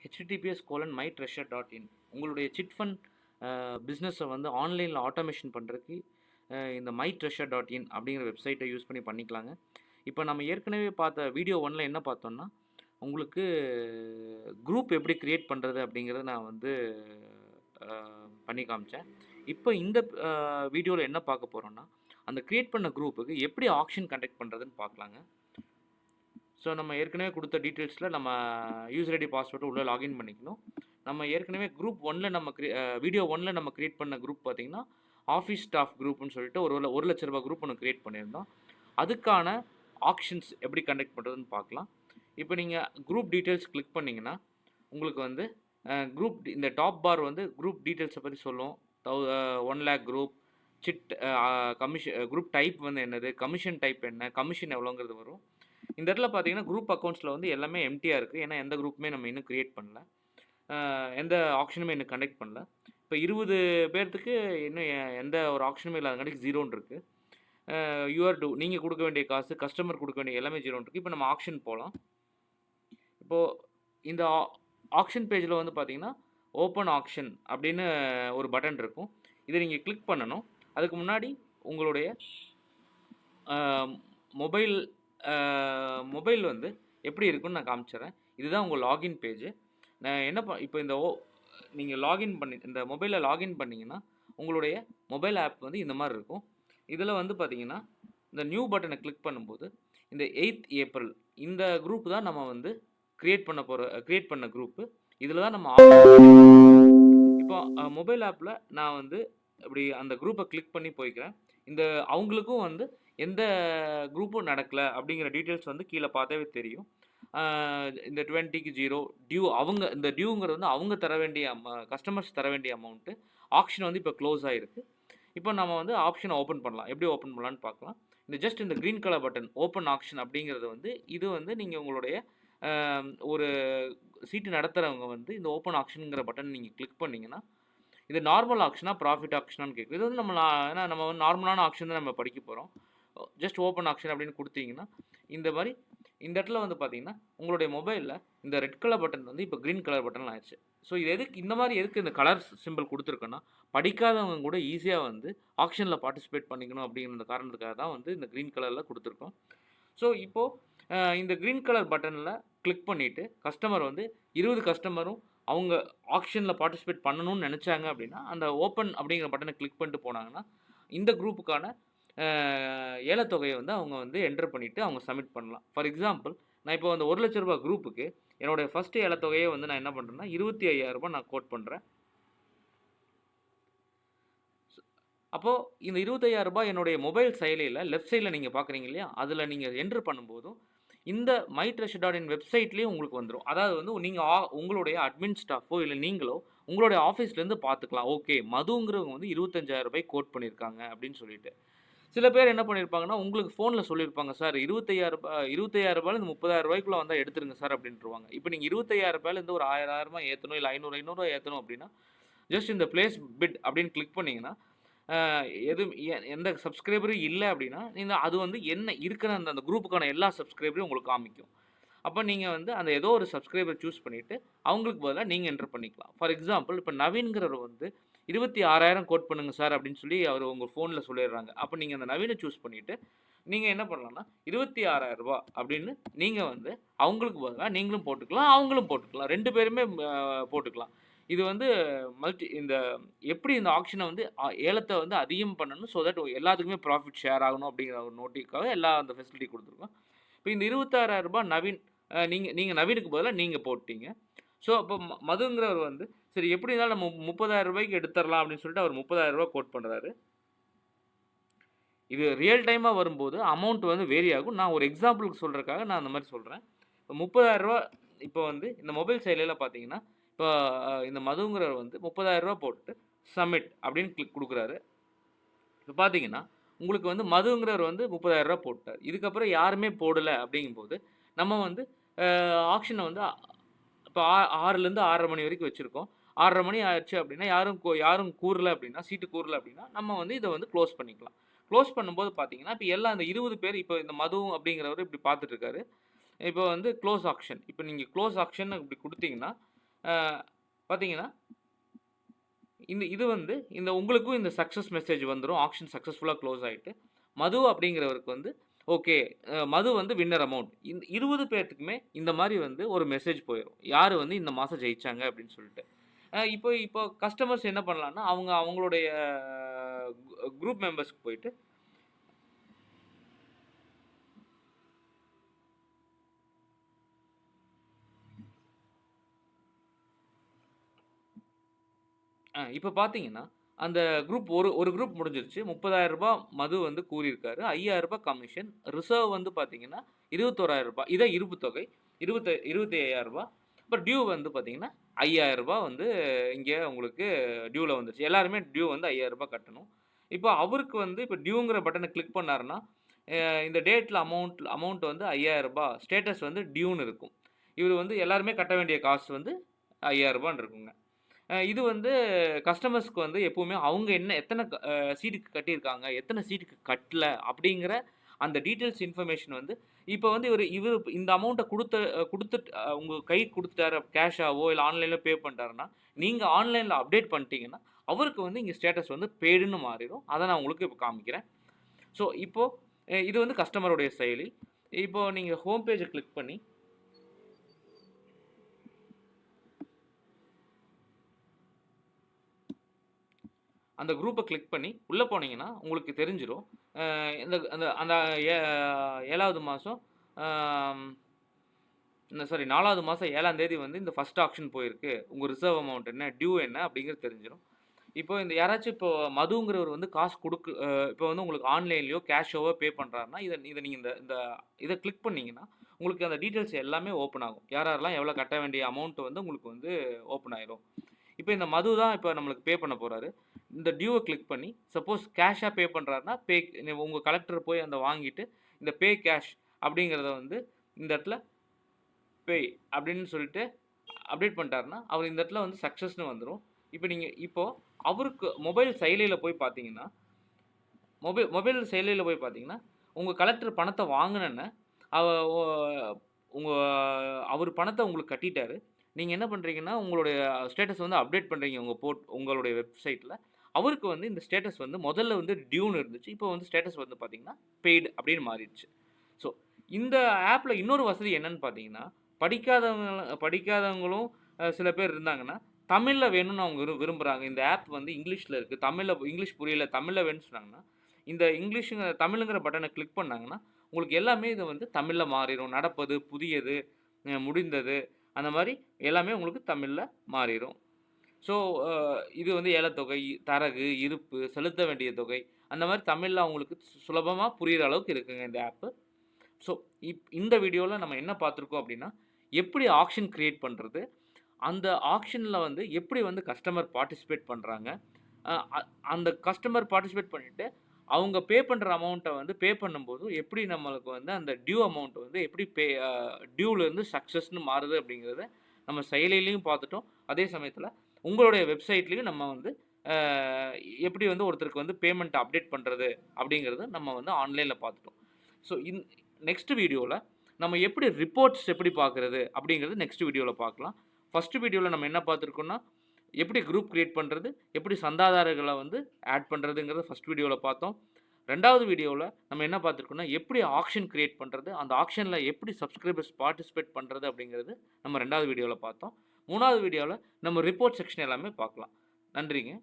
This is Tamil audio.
https://mytreasure.in உங்களுடைய சிட் ஃபண்ட் பிஸ்னஸை வந்து ஆன்லைனில் ஆட்டோமேஷன் பண்ணுறதுக்கு இந்த mytreasure.in அப்படிங்கிற வெப்சைட்டை யூஸ் பண்ணி பண்ணிக்கலாங்க. இப்போ நம்ம ஏற்கனவே பார்த்த வீடியோ 1ல் என்ன பார்த்தோம்னா, உங்களுக்கு குரூப் எப்படி கிரியேட் பண்ணுறது அப்படிங்கிறத நான் வந்து பண்ணி காமிச்சேன். இப்போ இந்த வீடியோவில் என்ன பார்க்க போகிறோன்னா, அந்த கிரியேட் பண்ண குரூப்புக்கு எப்படி ஆக்ஷன் கண்டக்ட் பண்ணுறதுன்னு பார்க்கலாங்க. ஸோ நம்ம ஏற்கனவே கொடுத்த டீட்டெயில்ஸில் நம்ம யூசர் ஐடி பாஸ்வேர்டு உள்ளே லாகின் பண்ணிக்கணும். நம்ம ஏற்கனவே குரூப் 1ல் நம்ம வீடியோ 1ல் நம்ம கிரியேட் பண்ண குரூப் பார்த்திங்கன்னா ஆஃபீஸ் ஸ்டாஃப் குரூப்னு சொல்லிட்டு ஒரு லட்ச ரூபா குரூப் ஒன்று கிரியேட் பண்ணியிருந்தோம். அதுக்கான ஆக்ஷன்ஸ் எப்படி கண்டக்ட் பண்ணுறதுன்னு பார்க்கலாம். இப்போ நீங்கள் குரூப் டீட்டெயில்ஸ் கிளிக் பண்ணிங்கன்னா உங்களுக்கு வந்து குரூப் இந்த டாப் பார் வந்து குரூப் டீட்டெயில்ஸை பற்றி சொல்லும். 1 lakh group, chit commission, group type வந்து என்னது, கமிஷன் டைப் என்ன, கமிஷன் எவ்வளோங்கிறது வரும். இந்த இடத்துல பார்த்தீங்கன்னா குரூப் அக்கௌண்ட்ஸில் வந்து எல்லாமே எம்டியாக இருக்குது. ஏன்னா எந்த குரூப்புமே நம்ம இன்னும் க்ரியேட் பண்ணல, எந்த ஆக்ஷனுமே இன்னும் கண்டக்ட் பண்ணல. இப்போ 20 பேர்த்துக்கு இன்னும் எந்த ஒரு ஆக்ஷனுமே இல்லாதங்காட்டிக்கு 0ன்னு இருக்குது. நீங்கள் கொடுக்க வேண்டிய காசு, கஸ்டமர் கொடுக்க வேண்டிய எல்லாமே 0ன்னு இருக்குது. இப்போ நம்ம ஆக்ஷன் போகலாம். இப்போது இந்த ஆக்ஷன் பேஜில் வந்து பார்த்தீங்கன்னா ஓப்பன் ஆக்ஷன் அப்படின்னு ஒரு பட்டன் இருக்கும். இதை நீங்கள் கிளிக் பண்ணணும். அதுக்கு முன்னாடி உங்களுடைய மொபைல் வந்து எப்படி இருக்குன்னு நான் காமிச்சிடுறேன். இதுதான் உங்கள் லாகின் பேஜ். நான் என்ன இப்போ நீங்கள் லாகின் பண்ணி இந்த மொபைலில் லாகின் பண்ணிங்கன்னா உங்களுடைய மொபைல் ஆப் வந்து இந்த மாதிரி இருக்கும். இதில் வந்து பார்த்தீங்கன்னா இந்த நியூ பட்டனை கிளிக் பண்ணும்போது இந்த 8th April இந்த குரூப் தான் நம்ம வந்து கிரியேட் பண்ண குரூப்பு. இதில் தான் நம்ம இப்போ மொபைல் ஆப்பில் நான் வந்து அப்படி அந்த குரூப்பை கிளிக் பண்ணி போய்க்கிறேன். அவங்களுக்கும் வந்து எந்த குரூப்பும் நடக்கலை அப்படிங்கிற டீட்டெயில்ஸ் வந்து கீழே பார்த்தாவே தெரியும். இந்த 20க்கு 0 டியூ, இந்த டியூங்கிறது வந்து அவங்க தர வேண்டிய கஸ்டமர்ஸ் தர வேண்டிய அமௌண்ட்டு. ஆக்ஷன் வந்து இப்போ க்ளோஸ் ஆகிருக்கு. இப்போ நம்ம வந்து ஆப்ஷனை ஓப்பன் பண்ணலாம். எப்படி ஓப்பன் பண்ணலான்னு பார்க்கலாம். இந்த green colour button open action அப்படிங்கிறது வந்து இது வந்து நீங்கள் உங்களுடைய ஒரு சீட்டு நடத்துகிறவங்க வந்து இந்த ஓப்பன் ஆக்ஷனுங்கிற பட்டன் நீங்கள் கிளிக் பண்ணிங்கன்னா இது நார்மல் ஆக்ஷனா ப்ராஃபிட் ஆக்ஷனான்னு கேட்குது. இது வந்து நம்ம வந்து நார்மலான ஆக்ஷன் தான் நம்ம படிக்க போகிறோம். ஜஸ்ட் ஓப்பன் ஆக்ஷன் அப்படின்னு கொடுத்தீங்கன்னா இந்த இடத்துல வந்து பார்த்தீங்கன்னா உங்களுடைய மொபைலில் இந்த ரெட் கலர் பட்டன் வந்து இப்போ க்ரீன் கலர் பட்டன் ஆயிடுச்சு. ஸோ இது எதுக்கு இந்த கலர் சிம்பிள் கொடுத்துருக்கோன்னா, படிக்காதவங்க கூட ஈஸியாக வந்து ஆக்ஷனில் பார்ட்டிசிபேட் பண்ணிக்கணும் அப்படிங்கிற காரணத்துக்காக தான் வந்து இந்த க்ரீன் கலரில் கொடுத்துருக்கோம். ஸோ இப்போது இந்த க்ரீன் கலர் பட்டனில் கிளிக் பண்ணிவிட்டு கஸ்டமர் வந்து 20 கஸ்டமரும் அவங்க ஆக்ஷனில் பார்ட்டிசிபேட் பண்ணணும்னு நினச்சாங்க அப்படின்னா அந்த ஓப்பன் அப்படிங்கிற பட்டனை கிளிக் பண்ணிட்டு போனாங்கன்னா இந்த குரூப்புக்கான ஏலத்தொகையை வந்து அவங்க வந்து என்டர் பண்ணிவிட்டு அவங்க சப்மிட் பண்ணலாம். ஃபார் எக்ஸாம்பிள், நான் இப்போ அந்த 1 லட்ச ரூபா குரூப்புக்கு என்னுடைய ஃபஸ்ட்டு ஏலத்தொகையை வந்து நான் என்ன பண்ணுறேன்னா 25,000 நான் கோட் பண்ணுறேன். அப்போது இந்த 25,000 என்னுடைய மொபைல் செயலியில் லெஃப்ட் சைடில் நீங்கள் பார்க்குறீங்க இல்லையா, அதில் நீங்கள் என்ட்ரு பண்ணும்போதும் இந்த mytreasure.in வெப்சைட்லேயும் உங்களுக்கு வந்துடும். அதாவது வந்து நீங்கள் உங்களுடைய அட்மின் ஸ்டாஃபோ இல்லை நீங்களோ உங்களுடைய ஆஃபீஸ்லேருந்து பார்த்துக்கலாம். ஓகே, மதுங்கிறவங்க வந்து 25,000 கோட் பண்ணியிருக்காங்க அப்படின்னு சொல்லிட்டு. சில பேர் என்ன பண்ணியிருப்பாங்கன்னா உங்களுக்கு ஃபோனில் சொல்லியிருப்பாங்க, சார் 25,000 30,000 வந்தால் எடுத்துருங்க சார் அப்படின்ட்டுருவாங்க. இப்போ நீங்கள் 25,000 ஒரு 1,000 ஏற்றணும், இல்லை 500 ஏற்றணும் அப்படின்னா ஜஸ்ட் இந்த பிளேஸ் பிட் அப்படின்னு கிளிக் பண்ணிங்கன்னா எந்த சப்ஸ்கிரைபரும் இல்லை அப்படின்னா அது வந்து என்ன இருக்கிற அந்த குரூப்புக்கான எல்லா சப்ஸ்கிரைபரையும் உங்களுக்கு காமிக்கும். அப்போ நீங்கள் வந்து அந்த ஏதோ ஒரு சப்ஸ்கிரைபர் சூஸ் பண்ணிவிட்டு அவங்களுக்கு பதிலாக நீங்கள் என்டர் பண்ணிக்கலாம். ஃபார் எக்ஸாம்பிள், இப்போ நவீன்கிறவர் வந்து 26,000 கோட் பண்ணுங்கள் சார் அப்படின்னு சொல்லி அவர் உங்கள் ஃபோனில் சொல்லிடுறாங்க. அப்போ நீங்கள் அந்த நவீனை சூஸ் பண்ணிவிட்டு நீங்கள் என்ன பண்ணலாம்னா 26,000 அப்படின்னு நீங்கள் வந்து அவங்களுக்கு பதிலாக நீங்களும் போட்டுக்கலாம், அவங்களும் போட்டுக்கலாம், 2 பேருமே போட்டுக்கலாம். இது வந்து எப்படி இந்த ஆக்ஷனை வந்து ஏலத்தை வந்து அதிகம் பண்ணணும், ஸோ தட் எல்லாத்துக்குமே ப்ராஃபிட் ஷேர் ஆகணும் அப்படிங்கிற ஒரு நோட்டிக்காக எல்லா அந்த ஃபெசிலிட்டி கொடுத்துருக்கோம். இப்போ இந்த 26,000 நவீன் நீங்கள் நவீனுக்கு பதிலாக நீங்கள் போட்டீங்க. ஸோ அப்போ மதுங்கிறவர் வந்து சரி எப்படி இருந்தாலும் நம்ம 30,000 எடுத்துடலாம் அப்படின்னு சொல்லிட்டு அவர் 30,000 கோட் பண்ணுறாரு. இது ரியல் டைமாக வரும்போது அமௌண்ட் வந்து வேரி ஆகும். நான் ஒரு எக்ஸாம்பிளுக்கு சொல்கிறதுக்காக நான் அந்த மாதிரி சொல்கிறேன். இப்போ 30,000 இப்போ வந்து இந்த மொபைல் செயலியில் பார்த்தீங்கன்னா இப்போ இந்த மதுங்கிறவர் வந்து 30,000 போட்டுட்டு சப்மிட் அப்படின்னு கிளிக் கொடுக்குறாரு. இப்போ பார்த்தீங்கன்னா உங்களுக்கு வந்து மதுங்கிறவர் வந்து 30,000 போட்டார். இதுக்கப்புறம் யாருமே போடலை அப்படிங்கும்போது நம்ம வந்து ஆக்ஷனை வந்து இப்போ 6லேருந்து 6:30 மணி வரைக்கும் வச்சுருக்கோம். 6:30 மணி ஆயிடுச்சு அப்படின்னா யாரும் கூறல அப்படின்னா, சீட்டு கூறல அப்படின்னா நம்ம வந்து இதை வந்து க்ளோஸ் பண்ணிக்கலாம். க்ளோஸ் பண்ணும்போது பார்த்தீங்கன்னா இப்போ எல்லாம் இந்த 20 பேர் இப்போ இந்த மது அப்படிங்கிறவர் இப்படி பார்த்துட்ருக்காரு. இப்போ வந்து க்ளோஸ் ஆக்ஷன், இப்போ நீங்கள் க்ளோஸ் ஆக்ஷன் இப்படி கொடுத்தீங்கன்னா பார்த்தீங்கன்னா இது வந்து உங்களுக்கும் இந்த சக்ஸஸ் மெசேஜ் வந்துரும். ஆக்ஷன் சக்ஸஸ்ஃபுல்லா க்ளோஸ் ஆயிட்டு. மது அப்படிங்கிறவருக்கு வந்து ஓகே மது வந்து வின்னர் அமவுண்ட். 20 பேத்துக்குமே இந்த மாரி வந்து ஒரு மெசேஜ் போயிரும். யாரு வந்து இந்த மாசம் ஜெயிச்சாங்க அப்படின்னு சொல்லிட்டு. இப்போ கஸ்டமர்ஸ் என்ன பண்ணலான்னா, அவங்களுடைய குரூப் மெம்பர்ஸ்க்கு போயிட்டு இப்ப பார்த்தீங்கன்னா, அந்த குரூப் ஒரு குரூப் முடிஞ்சிருச்சு. ரூ. 30,000 மது வந்து கூறியிருக்காரு. ரூ. 5,000 கமிஷன். ரிசர்வ் வந்து பார்த்தீங்கன்னா, ரூ. 21,000 இதான் இருப்பு தொகை. 25,000 அப்புறம் டியூ வந்து பார்த்தீங்கன்னா, ரூ. 5,000 வந்து இங்க உங்களுக்கு டியூல வந்துருச்சு. எல்லாருமே டியூ வந்து ரூ. 5,000 கட்டணும். இப்போ அவருக்கு வந்து இப்ப டியூங்கிற பட்டன கிளிக் பண்ணாருன்னா, இந்த டேட்ல அமவுண்ட் வந்து ரூ. 5,000 ஸ்டேட்டஸ் வந்து டியூன்னு இருக்கும். இவரு வந்து எல்லாருமே கட்ட வேண்டிய காசு வந்து ரூ. 5,000 இருக்குங்க. இது வந்து கஸ்டமர்ஸ்க்கு வந்து எப்பவுமே அவங்க எத்தன சீட்டுக்கு கட்டியிருக்காங்க, எத்தன சீட்டுக்கு கட்டல அப்படிங்கிற அந்த டீட்டெயில்ஸ் இன்ஃபர்மேஷன் வந்து இப்ப வந்து இவரு இந்த அமௌண்ட்ட குடுத்துட்டு உங்க கைக்கு குடுத்துட்டாரு கேஷாவோ இல்ல ஆன்லைன்ல பே பண்ணிட்டாருன்னா, நீங்க ஆன்லைன்ல அப்டேட் பண்ணிட்டீங்கன்னா, அவருக்கு வந்து இங்க ஸ்டேட்டஸ் வந்து பெய்டுன்னு மாறிரும். அத நான் உங்களுக்கு இப்ப காமிக்கிறேன். ஸோ இப்போ இது வந்து கஸ்டமருடைய செயலி. இப்போ நீங்க ஹோம் பேஜ கிளிக் பண்ணி அந்த குரூப்ப கிளிக் பண்ணி உள்ள போனீங்கன்னா, உங்களுக்கு தெரிஞ்சிரும். இந்த அந்த அந்த ஏ 7வது மாசம் ஆம் சாரி 4வது மாசம் 7ஆம் தேதி வந்து இந்த ஃபர்ஸ்ட் ஆக்ஷன் போயிருக்கு. உங்க ரிசர்வ் அமவுண்ட் என்ன? டியூ என்ன? அப்படிங்கிறது தெரிஞ்சிரும். இப்போ யாராச்சும் இப்போ மதுங்கிறவர் வந்து காசு இப்போ வந்து உங்களுக்கு ஆன்லைன்லயோ, கேஷாவோ பே பண்றாருன்னா, இத இத நீங்க இந்த இந்த இத கிளிக் பண்ணீங்கன்னா, உங்களுக்கு அந்த டீட்டெயில்ஸ் எல்லாமே ஓப்பன் ஆகும். யாரெல்லாம் எவ்வளோ கட்ட வேண்டிய அமவுண்ட் வந்து உங்களுக்கு வந்து ஓப்பன் ஆயிரும். இப்ப இந்த மது தான் இப்ப நம்மளுக்கு பே பண்ண போறாரு. இந்த டியூவ கிளிக் பண்ணி, சப்போஸ் கேஷா பே பண்றாருன்னா, உங்க கலெக்டர் போய் வாங்கிட்டு, இந்த பே கேஷ் அப்படிங்கிறத வந்து இந்த இடத்துல பே அப்படின்னு சொல்லிட்டு அப்டேட் பண்ணிட்டாருன்னா, அவர் இந்த இடத்துல வந்து சக்சஸ்ன்னு வந்துரும். இப்போ அவருக்கு மொபைல் செயலியில போய் பார்த்தீங்கன்னா, மொபைல் செயலியில போய் பார்த்தீங்கன்னா, உங்க கலெக்டர் பணத்த வாங்குனோன்ன, அவ ஒ உங்க அவரு பணத்த உங்களுக்கு கட்டிட்டாரு. நீங்க என்ன பண்றீங்கன்னா, உங்களுடைய ஸ்டேட்டஸ் வந்து அப்டேட் பண்றீங்க உங்களுடைய வெப்சைட்ல. அவருக்கு வந்து இந்த ஸ்டேட்டஸ் வந்து முதல்ல வந்து டியூன்னு இருந்துச்சு. இப்போ வந்து ஸ்டேட்டஸ் வந்து பார்த்தீங்கன்னா, பெய்டு அப்படின்னு மாறிடுச்சு. ஸோ இந்த ஆப்ல இன்னொரு வசதி என்னன்னு பார்த்தீங்கன்னா, படிக்காதவங்களும் சில பேர் இருந்தாங்கன்னா, தமிழ்ல வேணும்னு அவங்க விரும்புறாங்க. இந்த ஆப் வந்து இங்கிலீஷ்ல இருக்கு. இங்கிலீஷ் புரியல, தமிழ்ல வேணும்னு சொன்னாங்கன்னா, இந்த தமிழுங்கிற பட்டன கிளிக் பண்ணாங்கன்னா, உங்களுக்கு எல்லாமே இது வந்து தமிழ்ல மாறிரும். நடப்பது, புதியது, முடிந்தது அந்த மாரி எல்லாமே உங்களுக்கு தமிழ்ல மாறிரும். ஸோ அ இது வந்து ஏலத்தொகை, தரகு, இருப்பு, செலுத்த வேண்டிய தொகை அந்த மாரி தமிழ்ல அவங்களுக்கு சுலபமா புரியிற அளவுக்கு இருக்குங்க இந்த ஆப்பு. ஸோ இந்த வீடியோல நம்ம என்ன பார்த்துருக்கோம் அப்டின்னா, எப்படி ஆக்ஷன் கிரியேட் பண்றது? அந்த ஆக்ஷன்ல வந்து எப்படி வந்து கஸ்டமர் பார்ட்டிசிபேட் பண்றாங்க? அ அ அந்த கஸ்டமர் பார்ட்டிசிபேட் பண்ணிட்டு, அவங்க பே பண்ற அமவுண்ட்ட வந்து பே பண்ணும்போது, எப்படி நம்மளுக்கு வந்து அந்த டியூ அமவுண்ட் வந்து எப்படி டியூலேருந்து சக்சஸ்ன்னு மாறுது அப்படிங்கிறத நம்ம செயலியிலயும் பார்த்துட்டோம். அதே சமயத்தில உங்களுடைய வெப்சைட்லயும் நம்ம வந்து அ எப்படி வந்து ஒருத்தருக்கு வந்து பேமெண்ட் அப்டேட் பண்றது அப்படிங்கிறத நம்ம வந்து ஆன்லைன்ல பார்த்துட்டோம். ஸோ நெக்ஸ்ட் வீடியோல நம்ம ரிப்போர்ட்ஸ் எப்படி பார்க்குறது அப்படிங்கிறது நெக்ஸ்ட் வீடியோல பார்க்கலாம். ஃபர்ஸ்ட் வீடியோல நம்ம என்ன பார்த்துருக்கோம்னா, எப்படி குரூப் கிரியேட் பண்றது, எப்படி சந்தாதாரர்கள வந்து ஆட் பண்றதுங்கிறத ஃபர்ஸ்ட் வீடியோல பார்த்தோம். 2வது வீடியோல நம்ம என்ன பார்த்துருக்கோம்னா, எப்படி ஆக்ஷன் கிரியேட் பண்றது, அந்த ஆக்ஷன்ல எப்படி சப்ஸ்கிரைபர்ஸ் பார்ட்டிசிபேட் பண்றது அப்படிங்கிறது நம்ம 2வது வீடியோல பார்த்தோம். 3வது வீடியோல நம்ம ரிப்போர்ட் செக்ஷன் எல்லாமே பார்க்கலாம். நன்றிங்க.